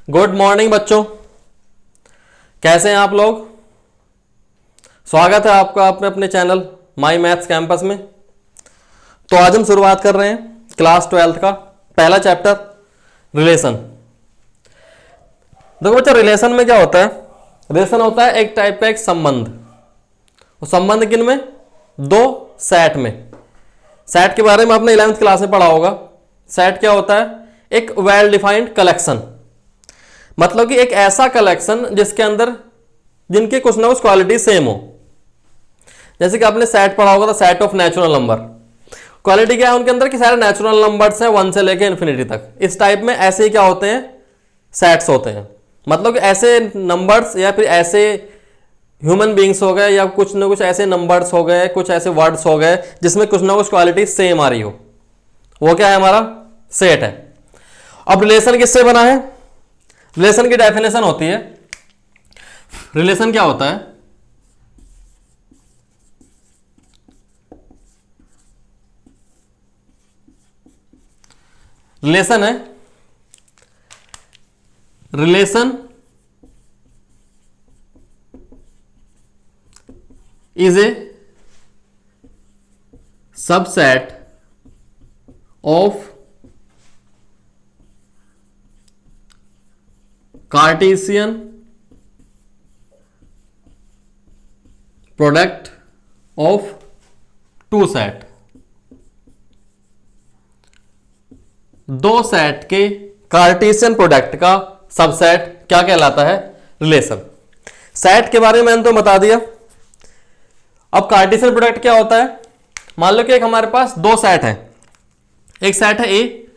Good morning बच्चों, कैसे हैं आप लोग। स्वागत है आपका अपने अपने चैनल माई मैथ्स कैंपस में। तो आज हम शुरुआत कर रहे हैं क्लास 12th का पहला चैप्टर रिलेशन। देखो बच्चा, रिलेशन में क्या होता है। रिलेशन होता है एक टाइप का एक संबंध। वो संबंध किन में? दो सेट में। सेट के बारे में आपने 11th क्लास में पढ़ा होगा। सेट क्या होता है? एक वेल डिफाइंड कलेक्शन, मतलब कि एक ऐसा कलेक्शन जिसके अंदर जिनके कुछ ना कुछ क्वालिटी सेम हो। जैसे कि आपने सेट पढ़ा होगा, तो set of natural number. Quality क्या है उनके अंदर कि सारे नेचुरल नंबर्स हैं 1 से लेकर इन्फिनिटी तक। इस टाइप में ऐसे ही क्या होते हैं? सेट्स होते हैं। मतलब कि ऐसे नंबर्स या फिर ऐसे ह्यूमन बींग्स हो गए या कुछ ना कुछ ऐसे नंबर्स हो गए, कुछ ऐसे वर्ड्स हो गए जिसमें कुछ ना कुछ क्वालिटी सेम आ रही हो, वो क्या है? हमारा सेट है। अब रिलेशन किससे बना है? रिलेशन की डेफिनेशन होती है, रिलेशन क्या होता है? रिलेशन है, relation is a subset of Cartesian product of two set. दो सेट के कार्टेशियन प्रोडक्ट का सबसेट क्या कहलाता है? रिलेशन। सेट के बारे में मैंने तो बता दिया। अब कार्टेशियन प्रोडक्ट क्या होता है? मान लो कि एक हमारे पास दो सेट है। एक सेट है ए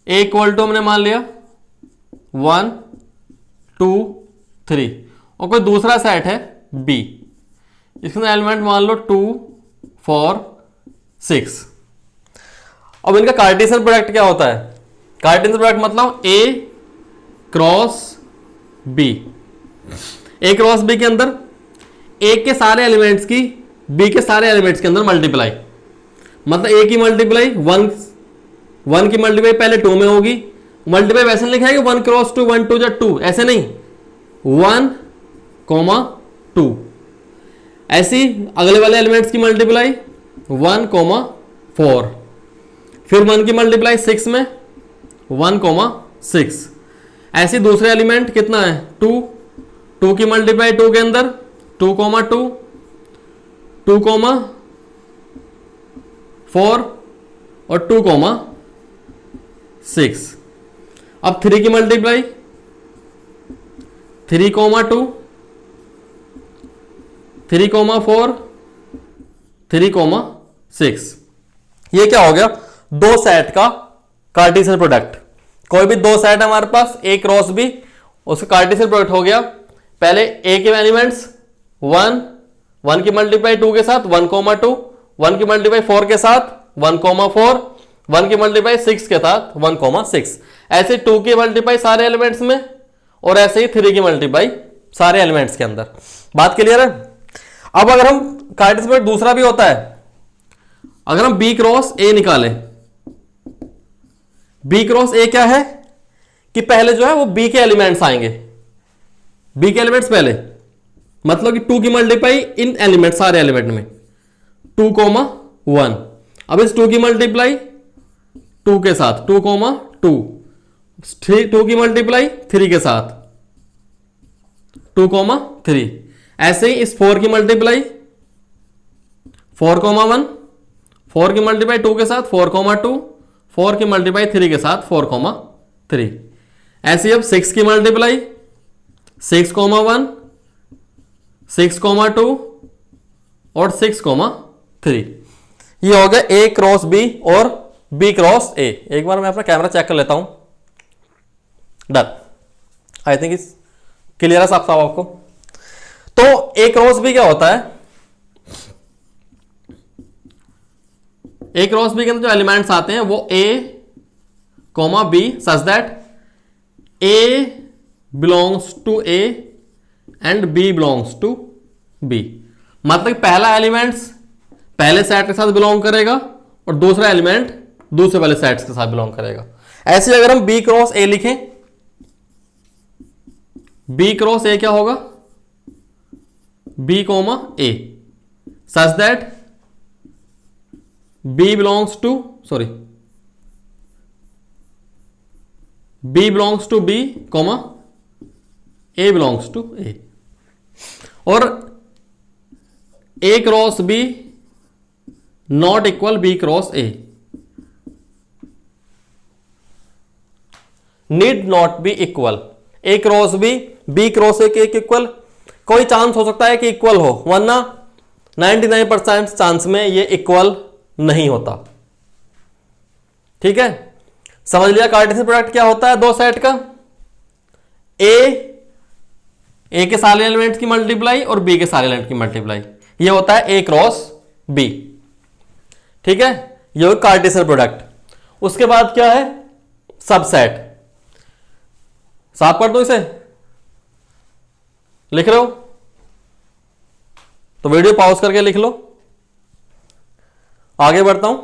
इक्वल टू हमने मान लिया 1 2 3, और कोई दूसरा सेट है बी, इसके एलिमेंट मान लो 2 4 6। अब इनका कार्टेशियन प्रोडक्ट क्या होता है? कार्टेशियन प्रोडक्ट मतलब ए क्रॉस बी। ए क्रॉस बी के अंदर ए के सारे एलिमेंट्स की बी के सारे एलिमेंट्स के अंदर मल्टीप्लाई, मतलब ए की मल्टीप्लाई 1 की मल्टीप्लाई पहले 2 में होगी। मल्टीप्लाई वैसे लिखा है कि 1 क्रॉस 2 1 2 2, ऐसे नहीं, 1 2। ऐसी अगले वाले एलिमेंट्स की मल्टीप्लाई 1 4, फिर 1 की मल्टीप्लाई 6 में 1 6। ऐसी दूसरे एलिमेंट कितना है? 2 की मल्टीप्लाई 2 के अंदर 2 2 2 4 और 2 6। अब 3 की मल्टीप्लाई 3 2 3 4 3 6। ये क्या हो गया? दो सेट का कार्टेशियन प्रोडक्ट। कोई भी दो सेट है हमारे पास, ए क्रॉस बी, उसका कार्टेशियन प्रोडक्ट हो गया। पहले ए के एलिमेंट्स 1 की मल्टीप्लाई 2 के साथ 1 2, 1 की मल्टीप्लाई 4 के साथ 1 4, 1 की मल्टीप्लाई 6 के साथ 1 6। ऐसे 2 की मल्टीप्लाई सारे एलिमेंट्स में, और ऐसे ही 3 की मल्टीप्लाई सारे एलिमेंट्स के अंदर। बात क्लियर है? अब अगर हम कार्टेशियन प्रोडक्ट दूसरा भी होता है, अगर हम बी क्रॉस ए निकालें, बी क्रॉस ए क्या है कि पहले जो है वो बी के एलिमेंट्स आएंगे। बी के एलिमेंट्स पहले, मतलब कि 2 की मल्टीप्लाई इन एलिमेंट सारे एलिमेंट में 2 1। अब इस 2 की मल्टीप्लाई 2 के साथ 2 2, 2 की मल्टीप्लाई 3 के साथ 2 3। ऐसे ही इस 4 की मल्टीप्लाई 4 1, 4 की मल्टीप्लाई 2 के साथ 4 2, 4 की मल्टीप्लाई 3 के साथ 4 3। ऐसे अब 6 की मल्टीप्लाई 6 1, 6 2 और 6 3। ये हो गया ए क्रॉस बी और बी क्रॉस ए। एक बार मैं अपना कैमरा चेक कर लेता हूं। डन, आई थिंक इस क्लियर है साहब आपको। तो ए क्रॉस बी क्या होता है? ए क्रॉस बी के अंदर जो एलिमेंट्स आते हैं वो A B such that A belongs to A and B belongs to B. मतलब पहला एलिमेंट्स पहले सेट के साथ बिलोंग करेगा और दूसरा एलिमेंट दूसरे वाले सेट्स के साथ बिलोंग करेगा। ऐसे अगर हम बी क्रॉस ए लिखें, बी क्रॉस ए क्या होगा, b comma a, such that b belongs to b belongs to b comma a belongs to a, और a cross b not equal b cross a, need not be equal, a cross b cross ए के equal, कोई chance हो सकता है कि equal हो, वरना 99% chance में ये इक्वल नहीं होता। ठीक है, समझ लिया कार्टेशियन प्रोडक्ट क्या होता है दो सेट का, ए के सारे एलिमेंट की मल्टीप्लाई और बी के सारे एलिमेंट की मल्टीप्लाई, ये होता है ए क्रॉस बी। ठीक है, ये हो कार्टेशियन प्रोडक्ट। उसके बाद क्या है, सबसेट। साफ कर दो इसे, लिख रहे हो तो वीडियो पॉज करके लिख लो। आगे बढ़ता हूं,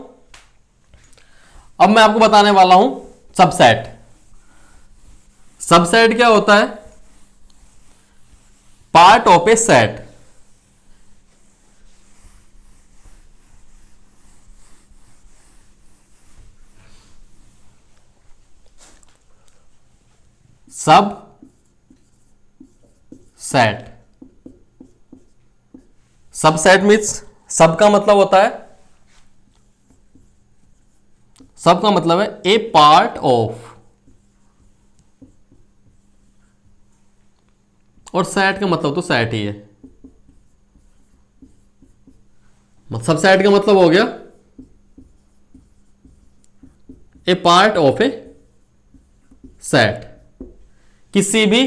अब मैं आपको बताने वाला हूं सबसेट। सबसेट क्या होता है, पार्ट ऑफ ए सेट। सब सेट, सबसेट मीन्स सब का मतलब होता है, सब का मतलब है ए पार्ट ऑफ, और सेट का मतलब तो सेट ही है। सबसेट का मतलब हो गया ए पार्ट ऑफ ए सेट, किसी भी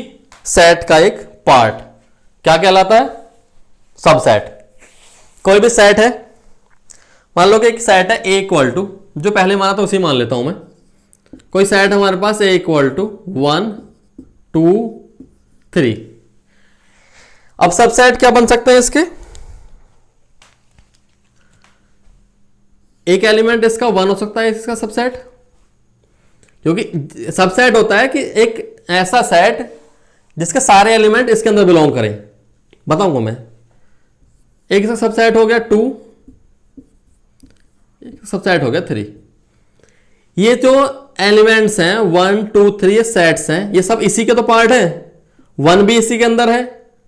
सेट का एक पार्ट क्या कहलाता है, सबसेट। कोई भी सेट है, मान लो कि एक सेट है ए इक्वल टू, जो पहले माना था उसी मान लेता हूं मैं, कोई सेट हमारे पास ए इक्वल टू 1 2 3। अब सबसेट क्या बन सकते हैं इसके, एक एलिमेंट इसका 1 हो सकता है इसका सबसेट, क्योंकि सबसेट होता है कि एक ऐसा सेट जिसके सारे एलिमेंट इसके अंदर बिलोंग करें। बताऊंगा मैं, एक इसका सबसेट हो गया 2, एक सबसेट हो गया 3। ये जो एलिमेंट्स हैं 1 2 3 ये सेट्स हैं, ये सब इसी के तो पार्ट हैं। 1 भी इसी के अंदर है,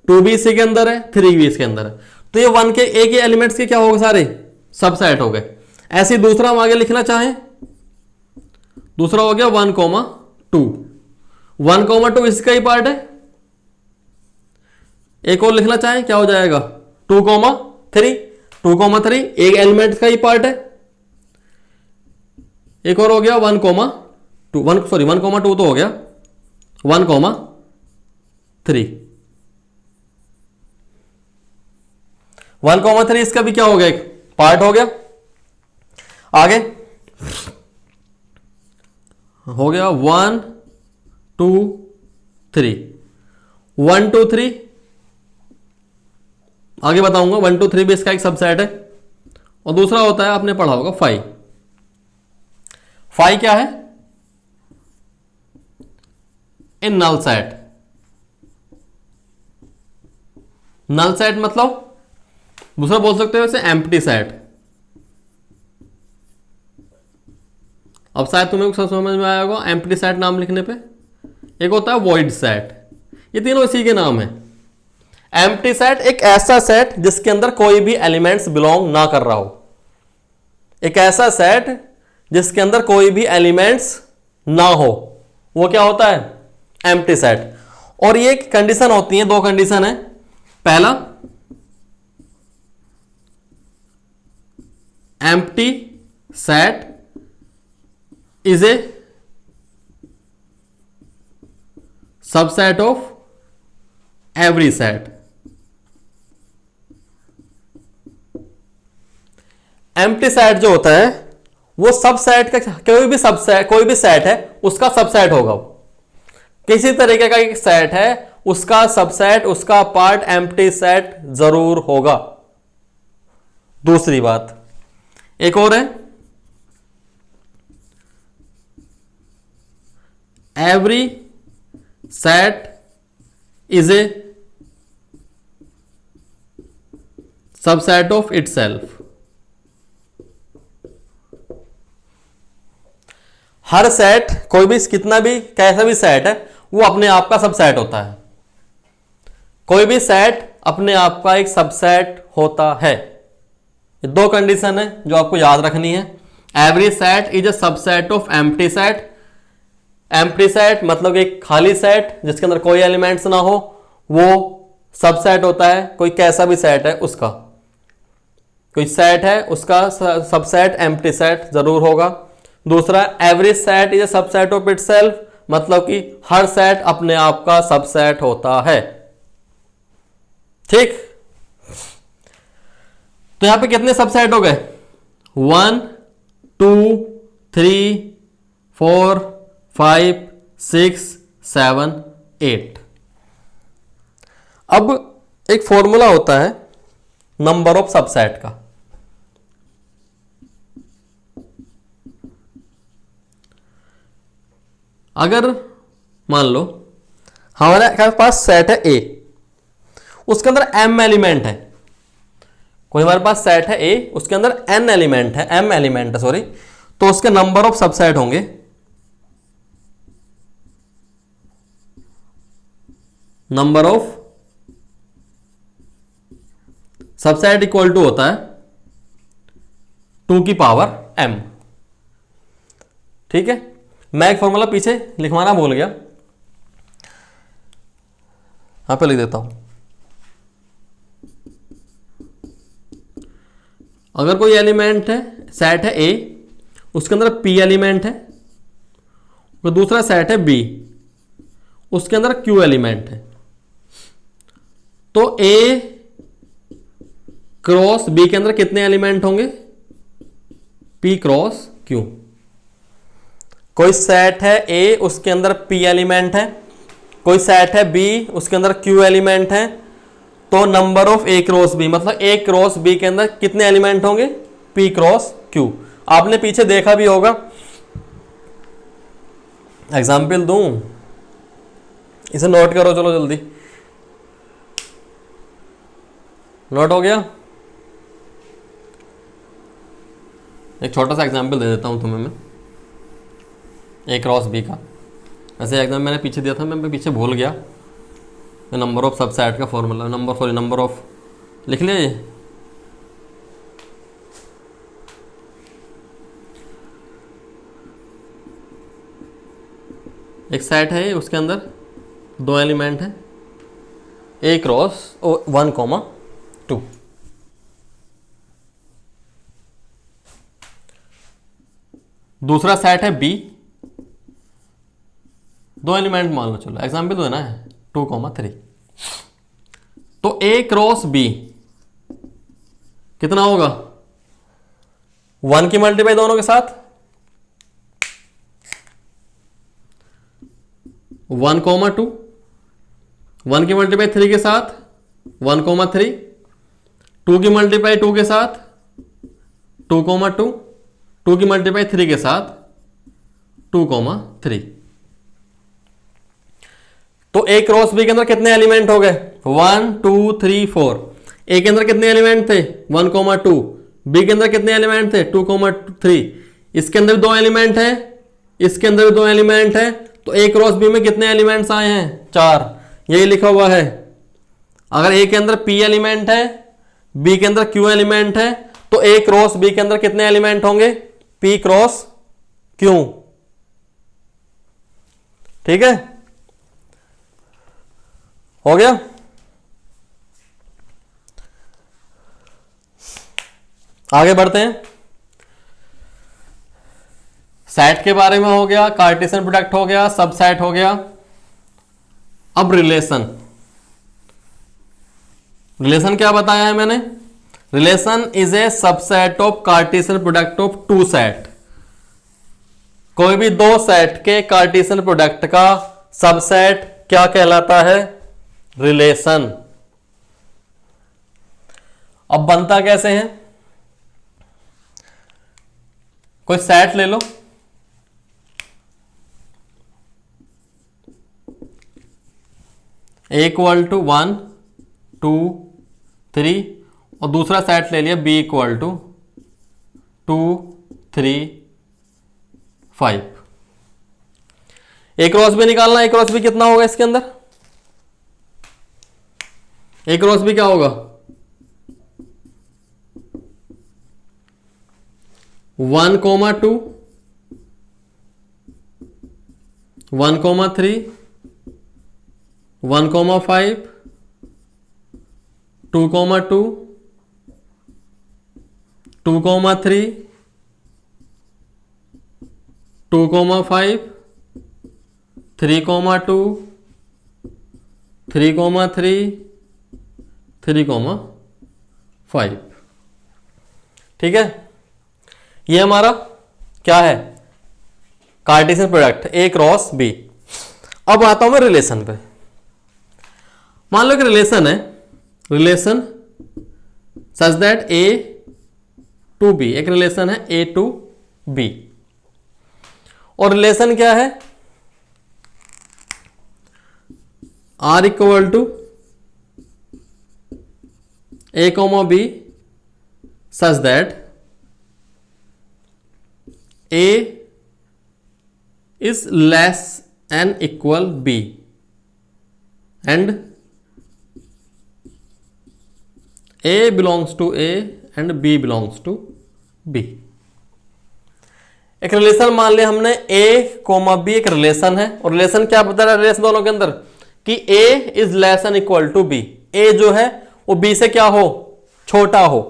2 भी इसी के अंदर है, 3 भी इसके अंदर है, तो ये 1 के एक ही एलिमेंट्स के क्या हो गए, सारे सबसेट हो गए। ऐसे ही दूसरा हम आगे लिखना चाहें, दूसरा हो गया 1 2, 1 2 इसका ही पार्ट है। एक और लिखना चाहें क्या हो जाएगा, 2 3, 2 3 एक एलिमेंट का ही पार्ट है। एक और हो गया 1 2, 1 2 तो हो गया, 1 3, 1 3 इसका भी क्या हो गया, एक पार्ट हो गया। आगे हो गया 1 2 3, 1 2 3 आगे बताऊंगा, 1 2 3 भी इसका एक सबसेट है। और दूसरा होता है, आपने पढ़ा होगा 5। 5 क्या है, ए नल सेट। नल सेट मतलब दूसरा बोल सकते हो इसे एम्प्टी सेट। अब शायद तुम्हें कुछ समझ में आया होगा एम्प्टी सेट नाम लिखने पे। एक होता है वॉइड सेट, ये तीनों इसी के नाम है। एम्प्टी सेट एक ऐसा सेट जिसके अंदर कोई भी एलिमेंट्स बिलोंग ना कर रहा हो, एक ऐसा सेट जिसके अंदर कोई भी एलिमेंट्स ना हो, वो क्या होता है, एम्प्टी सेट। और ये कंडीशन होती है, दो कंडीशन है। पहला, empty set is a subset of every set. Empty set जो होता है वो सबसेट का, कोई भी सेट है उसका सबसेट होगा। किसी तरीके का एक सेट है उसका सबसेट, उसका पार्ट एम्प्टी सेट जरूर होगा। दूसरी बात एक और है, every set is a subset of itself. Her set, कोई भी कितना भी कैसा भी सेट है वो अपने आप का सबसेट होता है। कोई भी सेट अपने आप का एक सबसेट होता है। ये दो कंडीशन है जो आपको याद रखनी है। Every set is a subset of empty set. Empty set मतलब एक खाली सेट जिसके अंदर कोई एलिमेंट्स ना हो, वो सबसेट होता है। कोई कैसा भी सेट है उसका, कोई सेट है उसका सबसेट एम्प्टी सेट जरूर होगा। दूसरा, every set is a subset of itself, मतलब कि हर सेट अपने आप का सबसेट होता है। ठीक, तो यहां पे कितने सबसेट हो गए? 1 2 3 4 5 6 7 8। अब एक फॉर्मूला होता है नंबर ऑफ सबसेट का। अगर मान लो हमारे पास सेट है ए, उसके अंदर m एलिमेंट है। कोई हमारे पास सेट है ए, उसके अंदर n एलिमेंट है, m एलिमेंट है सॉरी, तो उसके नंबर ऑफ सबसेट होंगे number of subset equal to होता है 2 की पावर m। ठीक है, मैं एक फॉर्मूला पीछे लिखवाना भूल गया, यहां पे लिख देता हूं। अगर कोई एलिमेंट है, सेट है ए, उसके अंदर p एलिमेंट है, और दूसरा सेट है b, उसके अंदर q एलिमेंट है, तो a क्रॉस b के अंदर कितने एलिमेंट होंगे? p cross q। कोई सेट है a, उसके अंदर p एलिमेंट है, कोई सेट है b, उसके अंदर q एलिमेंट है, तो number of a cross b मतलब a क्रॉस b के अंदर कितने एलिमेंट होंगे? p cross q। आपने पीछे देखा भी होगा, एग्जाम्पल दूं, इसे नोट करो, चलो जल्दी। नोट हो गया? एक छोटा सा एग्जाम्पल दे देता हूं तुम्हें मैं ए क्रॉस बी का। वैसे एग्जाम मैंने पीछे दिया था, मैं पीछे भूल गया। नंबर ऑफ सबसेट का फॉर्मूला, नंबर ऑफ लिख लिया ये। एक सेट है, उसके अंदर 2 एलिमेंट है, ए क्रॉस 1,2। दूसरा सेट है बी, 2 एलिमेंट मान लो, चलो एग्जाम्पल तो है ना, 2,3। तो ए क्रॉस बी कितना होगा? 1 की मल्टीप्लाई दोनों के साथ 1,2, 1 की मल्टीप्लाई 3 के साथ 1,3, 2 की मल्टीप्लाई 2 के साथ 2,2, 2 की मल्टीप्लाई 3 के साथ 2,3। तो ए क्रॉस बी के अंदर कितने एलिमेंट हो गए? 1 2 3 4। ए के अंदर कितने एलिमेंट थे? 1,2। बी के अंदर कितने एलिमेंट थे? 2,3। इसके अंदर 2 एलिमेंट है, इसके अंदर 2 एलिमेंट है, तो ए क्रॉस बी में कितने एलिमेंट्स आए हैं? 4। यही लिखा हुआ है। अगर ए के अंदर p एलिमेंट है, बी के अंदर q एलिमेंट है, तो ए क्रॉस बी के अंदर कितने एलिमेंट होंगे? p cross q। ठीक है, हो गया? आगे बढ़ते हैं। सेट के बारे में हो गया, कार्टेशियन प्रोडक्ट हो गया, सबसेट हो गया। अब रिलेशन। रिलेशन क्या बताया है मैंने? Relation is a subset of Cartesian product of 2 set. कोई भी 2 सेट के कार्टेशियन प्रोडक्ट का सबसेट क्या कहलाता है? रिलेशन। अब बनता कैसे है? कोई सेट ले लो, इक्वल टू 1 2 3 और दूसरा सेट ले लिया B equal to 2 3 5। A cross B निकालना, ए क्रॉस बी कितना होगा इसके अंदर? ए क्रॉस बी क्या होगा? 1,2 1,3 1,5 2,2 2,3 2,5 3,2 3,3 3,5। ठीक है, ये हमारा क्या है? Cartesian product A cross B. अब आता हूं मैं रिलेशन पे। मान लो कि रिलेशन है, relation such that A to B, एक रिलेशन है ए टू बी। और रिलेशन क्या है? R equal to A comma B such that A is less than equal b and a belongs to a and b belongs to b। एक relation मान लिया हमने a coma b, एक relation है और रिलेशन क्या बता रहा है रिलेशन दोनों के अंदर कि a is less and equal to b। a जो है वो b से क्या हो? छोटा हो।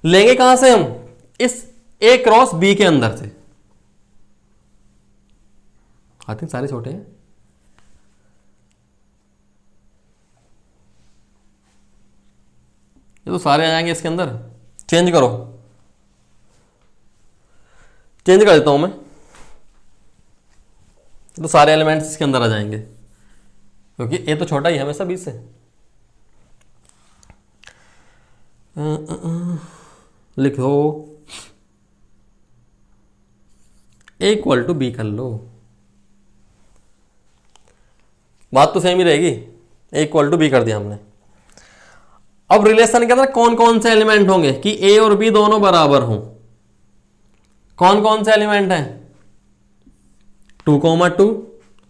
लेंगे कहां से हम? इस a क्रॉस b के अंदर से। आई थिंक सारे छोटे हैं। ये तो सारे आ जाएंगे इसके अंदर। चेंज करो, चेंज कर देता हूं मैं। तो सारे एलिमेंट्स इसके अंदर आ जाएंगे क्योंकि ए तो छोटा ही है हमेशा बी से। लिखो ए इक्वल टू बी कर लो, बात तो सेम ही रहेगी। ए इक्वल टू बी कर दिया हमने। अब रिलेशन के अंदर कौन कौन से एलिमेंट होंगे कि ए और बी दोनों बराबर हों? कौन कौन से एलिमेंट हैं? 2,2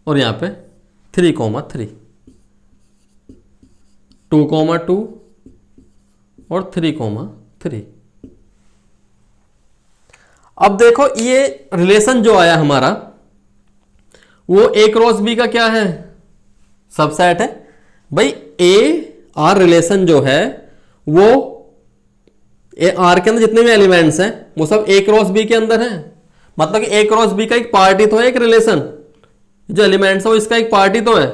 और यहां पे 3,3 2,2 और 3,3। अब देखो ये रिलेशन जो आया हमारा वो ए क्रॉस बी का क्या है? सबसेट है भाई। ए आर रिलेशन जो है वो ए आर के अंदर जितने भी एलिमेंट्स हैं वो सब ए क्रॉस बी के अंदर हैं। मतलब कि ए क्रॉस बी का एक पार्ट ही तो है एक रिलेशन, जो एलिमेंट्स है वो इसका एक पार्ट ही तो है।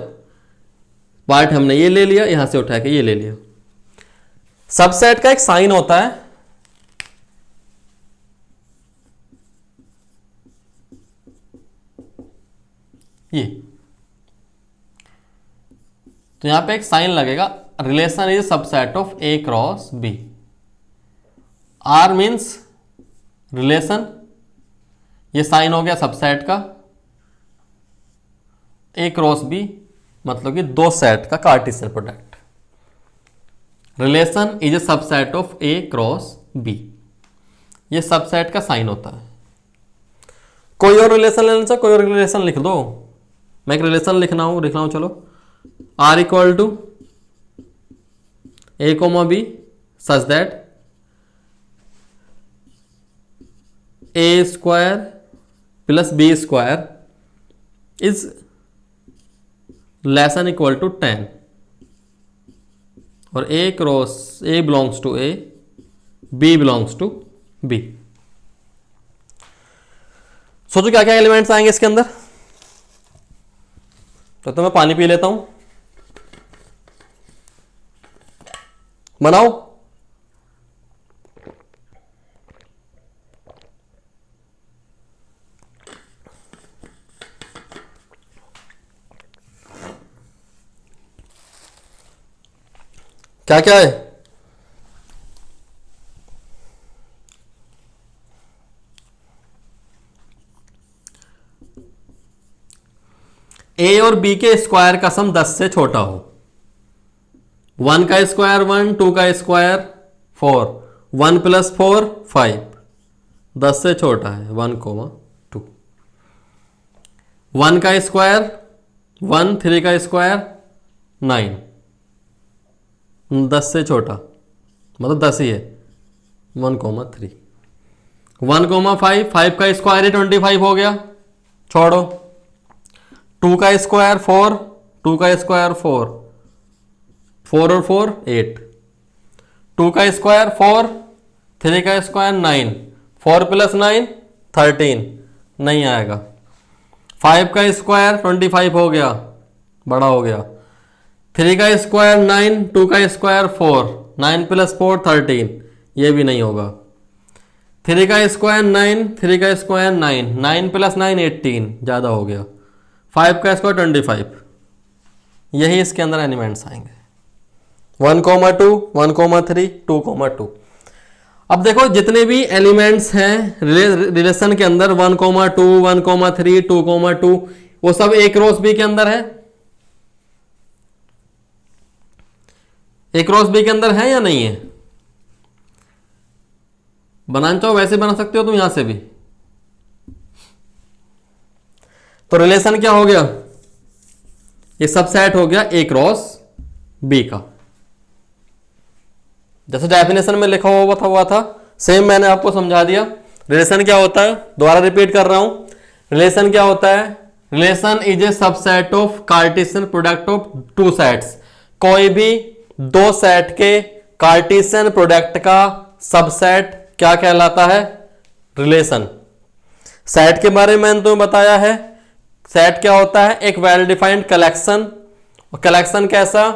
पार्ट हमने ये ले लिया, यहां से उठा के ये ले लिया। सबसेट का एक साइन होता है, ये तो यहां पे एक साइन लगेगा। Relation is subset of A cross B. R means relation, ये साइन हो गया सबसेट का। ए क्रॉस बी मतलब कि दो सेट का Cartesian product. Relation is a subset of A cross B, ये सबसेट का साइन होता है। कोई और रिलेशन लेना चाहो, कोई और रिलेशन लिख दो। मैं एक रिलेशन लिख रहा हूं चलो। R equal to a comma b such that a square plus b square is less and equal to 10 और a cross a belongs to a, b belongs to b. सोचो क्या क्या एलिमेंट्स आएंगे इसके अंदर। तो मैं पानी पी लेता हूं, बनाओ। क्या क्या है? ए और बी के स्क्वायर का सम 10 से छोटा हो। 1 का स्क्वायर 1, 2 का स्क्वायर 4, 1 + 4 5, 10 से छोटा है 1,2। 1 का स्क्वायर 1, 3 का स्क्वायर 9, 10 से छोटा, मतलब 10 ही है 1,3। 1,5, 5 का स्क्वायर ही 25 हो गया, छोड़ो। 2 का स्क्वायर 4, 2 का स्क्वायर 4, 4 और 4 8। 2 का स्क्वायर 4, 3 का स्क्वायर 9, 4 + 9 13, नहीं आएगा। 5 का स्क्वायर 25 हो गया, बड़ा हो गया। 3 का स्क्वायर 9, 2 का स्क्वायर 4, 9 + 4 13, ये भी नहीं होगा। 3 का स्क्वायर 9, 3 का स्क्वायर 9, 9 + 9 18, ज़्यादा हो गया। 5 का स्क्वायर 25, यही इसके अंदर एलिमेंट्स आएंगे 1,2, 1,3, 2,2। अब देखो जितने भी एलिमेंट्स हैं रिलेशन के अंदर 1,2, 1,3, 2,2, वो सब A क्रॉस B के अंदर है। A क्रॉस B के अंदर है या नहीं है? बनाना चाहो वैसे बना सकते हो तुम यहां से भी। तो रिलेशन क्या हो गया? ये सबसेट हो गया A क्रॉस B का, जैसे डेफिनेशन में लिखा हुआ था सेम मैंने आपको समझा दिया। रिलेशन क्या होता है, दोबारा रिपीट कर रहा हूं। रिलेशन क्या होता है? Relation is a subset of Cartesian product of two sets. कोई भी दो सेट के कार्टेशियन प्रोडक्ट का सबसेट क्या कहलाता है? रिलेशन। सेट के बारे में मैंने तुम्हें बताया है। सेट क्या होता है? एक वेल डिफाइंड कलेक्शन। और कलेक्शन कैसा?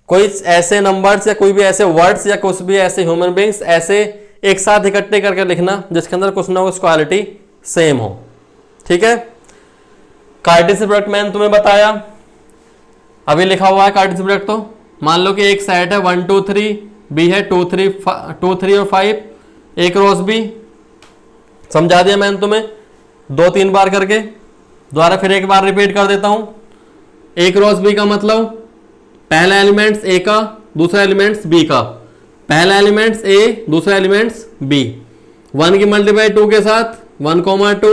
कोई ऐसे नंबर्स या कोई भी ऐसे वर्ड्स या कुछ भी ऐसे ह्यूमन बींग्स ऐसे एक साथ इकट्ठे करके लिखना जिसके अंदर कुछ ना कुछ क्वालिटी सेम हो। ठीक है। कार्टेशियन प्रोडक्ट मैंने तुम्हें बताया, अभी लिखा हुआ है कार्टेशियन प्रोडक्ट। तो मान लो कि एक सेट है 1 2 3, बी है 2 3 और 5, A क्रॉस B। समझा दिया मैंने तुम्हें 2-3 बार करके। दोबारा फिर एक बार रिपीट कर देता हूं। A क्रॉस B का मतलब पहला एलिमेंट्स A का, दूसरा एलिमेंट्स B का। पहला एलिमेंट्स A, दूसरा एलिमेंट्स B। 1 की मल्टीप्लाई 2 के साथ 1,2,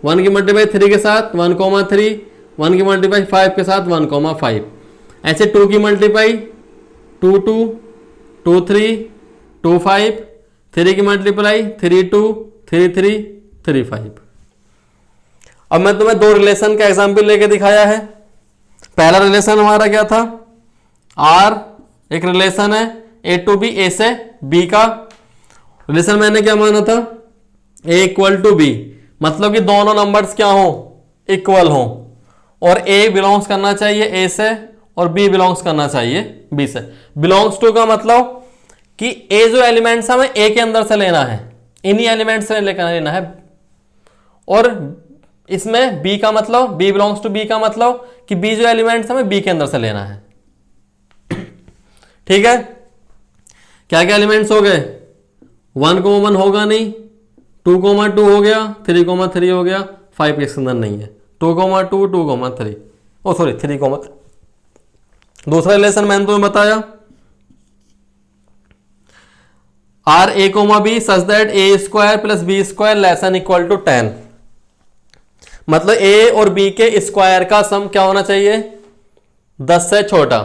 1 की मल्टीप्लाई 3 के साथ 1,3, 1 की मल्टीप्लाई 5 के साथ 1,5। ऐसे 2 की मल्टीप्लाई 2 2, 2 3, 2 5, 3 की मल्टीप्लाई 3 2, 3 3, 3 5। अब मैं तुम्हें दो रिलेशन का एग्जाम्पल लेके दिखाया है। पहला रिलेशन हमारा क्या था? R एक रिलेशन है A to B, A से B का रिलेशन मैंने क्या माना था? A = B, मतलब कि दोनों नंबर्स क्या हो? इक्वल हो। और A बिलोंग्स करना चाहिए A से और B बिलोंग्स करना चाहिए B से। बिलोंग्स टू का मतलब कि A जो एलिमेंट्स हमें A के अंदर से लेना है, इन्हीं एलिमेंट्स से लेकर लेना है। और इसमें B का मतलब B बिलोंग्स टू B का मतलब कि B जो एलिमेंट्स हमें B के अंदर से लेना है। ठीक है। क्या क्या एलिमेंट्स हो गए? 1,1 होगा नहीं, 2,2 हो गया, 3,3 हो गया, 5 इसके अंदर नहीं है। 2,2, 2,3, ओ सॉरी 3,3। दूसरा रिलेशन मैंने तुम्हें बताया R A, B such that A² + B² ≤ 10। मतलब A और B के स्क्वायर का सम क्या होना चाहिए? 10 से छोटा।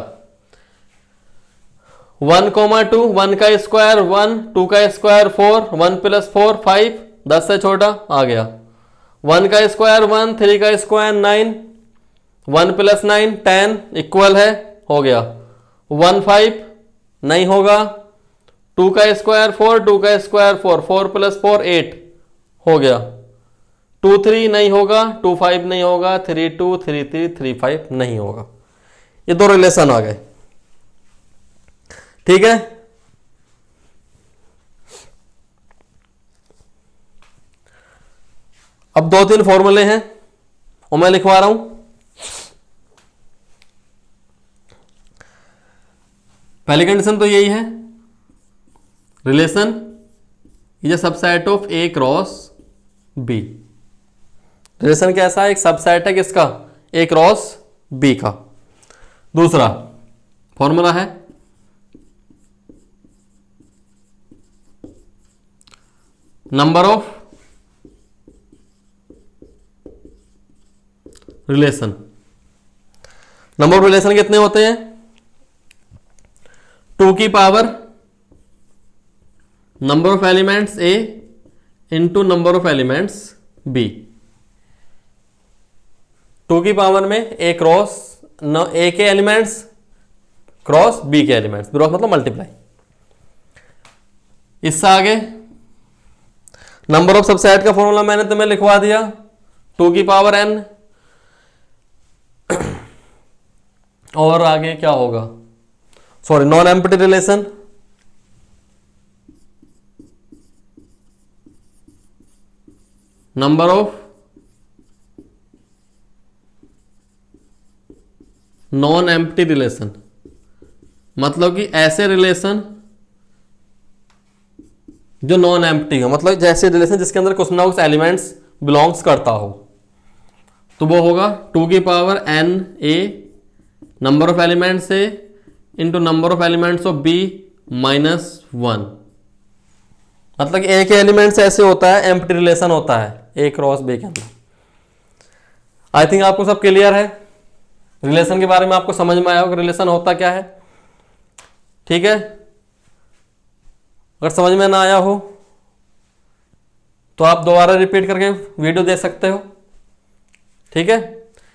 1,2, 1 का स्क्वायर 1, 2 का स्क्वायर 4, 1 + 4 5, 10 से छोटा आ गया। 1 का स्क्वायर 1, 3 का स्क्वायर 9, 1 + 9 10 इक्वल है, हो गया। 1 5 नहीं होगा। 2 का स्क्वायर 4, 2 का स्क्वायर 4, 4 + 4 8 हो गया। 2 3 नहीं होगा, 2 5 नहीं होगा, 3 2, 3 3, 3 5 नहीं होगा। ये दो रिलेशन आ गए। ठीक है। अब 2-3 फॉर्मूले हैं और मैं लिखवा रहा हूं। पहली कंडीशन तो यही है, relation is a subset of A cross B। Relation कैसा है? एक सबसेट है किसका? ए क्रॉस बी का। दूसरा फॉर्मूला है number of relation. Number of relation कितने होते हैं? 2 की power number of elements A into number of elements B. 2 की पावर में ए क्रॉस ए के एलिमेंट्स क्रॉस बी के एलिमेंट्स, क्रॉस मतलब मल्टीप्लाई। इससे आगे नंबर ऑफ सबसेट का फॉर्मूला मैंने तुम्हें लिखवा दिया, 2 की पावर n। और आगे क्या होगा? Sorry, non empty relation, number of non empty relation, मतलब कि ऐसे रिलेशन जो नॉन एम्प्टी हो, मतलब जैसे रिलेशन जिसके अंदर कुछ ना कुछ एलिमेंट्स बिलोंग्स करता हो, तो वो होगा 2 की power n a number of elements A into number of elements of B -1। मतलब कि ए के एलिमेंट्स ऐसे होता है, एम्प्टी रिलेशन होता है ए क्रॉस बी के अंदर। आई थिंक आपको सब क्लियर है, रिलेशन के बारे में आपको समझ में आया होगा रिलेशन होता क्या है। ठीक है, अगर समझ में ना आया हो तो आप दोबारा रिपीट करके वीडियो देख सकते हो। ठीक है,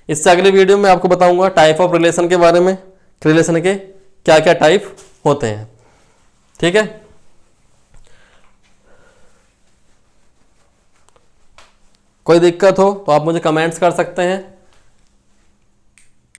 इससे अगले वीडियो में आपको बताऊंगा टाइप ऑफ रिलेशन के बारे में, रिलेशन के क्या क्या टाइप होते हैं। ठीक है, कोई दिक्कत हो तो आप मुझे कमेंट्स कर सकते हैं।